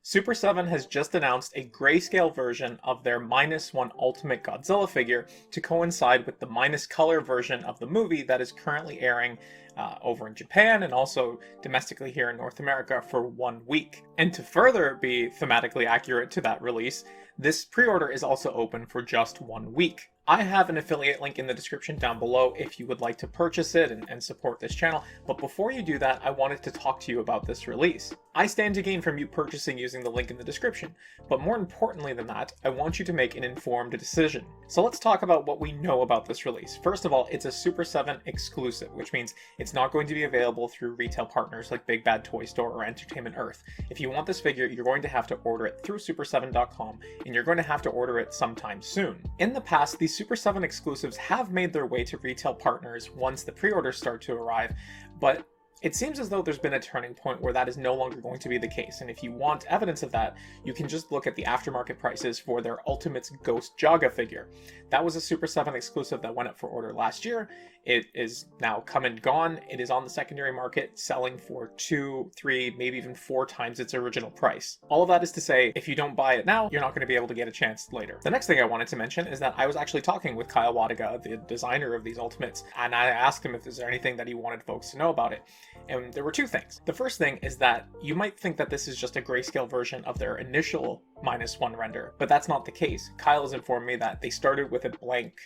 Super7 has just announced a grayscale version of their -1 Ultimate Godzilla figure to coincide with the minus color version of the movie that is currently airing over in Japan and also domestically here in North America for 1 week. And to further be thematically accurate to that release, this pre-order is also open for just 1 week. I have an affiliate link in the description down below if you would like to purchase it and support this channel, but before you do that, I wanted to talk to you about this release. I stand to gain from you purchasing using the link in the description, but more importantly than that, I want you to make an informed decision. So let's talk about what we know about this release. First of all, it's a Super7 exclusive, which means it's not going to be available through retail partners like Big Bad Toy Store or Entertainment Earth. If you want this figure, you're going to have to order it through super7.com, and you're going to have to order it sometime soon. In the past, these Super7 exclusives have made their way to retail partners once the pre-orders start to arrive, but it seems as though there's been a turning point where that is no longer going to be the case, and if you want evidence of that, you can just look at the aftermarket prices for their Ultimates Ghost Jaga figure. That was a Super7 exclusive that went up for order last year. It is now come and gone. It is on the secondary market, selling for 2, 3, maybe even 4 times its original price. All of that is to say, if you don't buy it now, you're not going to be able to get a chance later. The next thing I wanted to mention is that I was actually talking with KaijuCanuck, the designer of these Ultimates, and I asked him if there's anything that he wanted folks to know about it. And there were 2 things. The first thing is that you might think that this is just a grayscale version of their initial -1 render, but that's not the case. Kyle has informed me that they started with a blank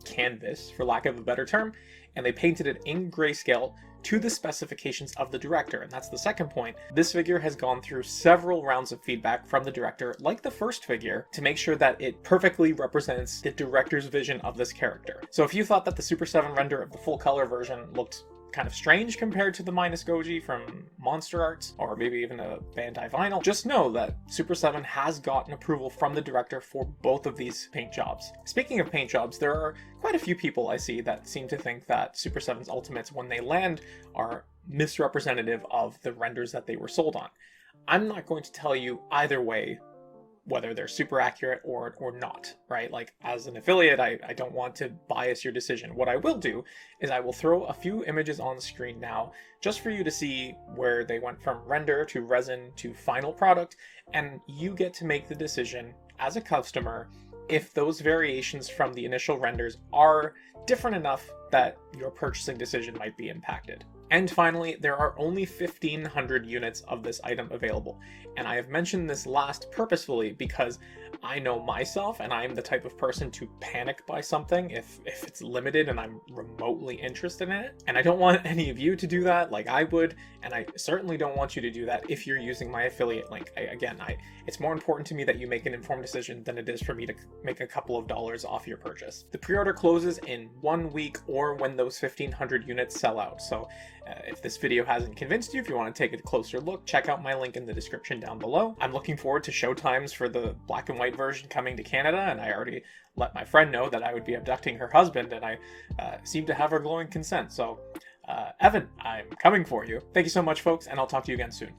canvas, for lack of a better term, and they painted it in grayscale to the specifications of the director. And that's the second point. This figure has gone through several rounds of feedback from the director, like the first figure, to make sure that it perfectly represents the director's vision of this character. So if you thought that the Super7 render of the full color version looked kind of strange compared to the -Goji from Monster Arts, or maybe even a Bandai vinyl, just know that Super7 has gotten approval from the director for both of these paint jobs. Speaking of paint jobs, there are quite a few people I see that seem to think that Super7's Ultimates, when they land, are misrepresentative of the renders that they were sold on. I'm not going to tell you either way whether they're super accurate or not, right? Like, as an affiliate, I don't want to bias your decision. What I will do is I will throw a few images on the screen now, just for you to see where they went from render to resin to final product, and you get to make the decision as a customer if those variations from the initial renders are different enough that your purchasing decision might be impacted. And finally, there are only 1,500 units of this item available, and I have mentioned this last purposefully because I know myself, and I'm the type of person to panic by something if it's limited and I'm remotely interested in it, and I don't want any of you to do that like I would, and I certainly don't want you to do that if you're using my affiliate link. It's more important to me that you make an informed decision than it is for me to make a couple of dollars off your purchase. The pre-order closes in 1 week or when those 1,500 units sell out, so if this video hasn't convinced you, if you want to take a closer look, check out my link in the description down below. I'm looking forward to showtimes for the black and white version coming to Canada, and I already let my friend know that I would be abducting her husband, and I seem to have her glowing consent. So, Evan, I'm coming for you. Thank you so much, folks, and I'll talk to you again soon.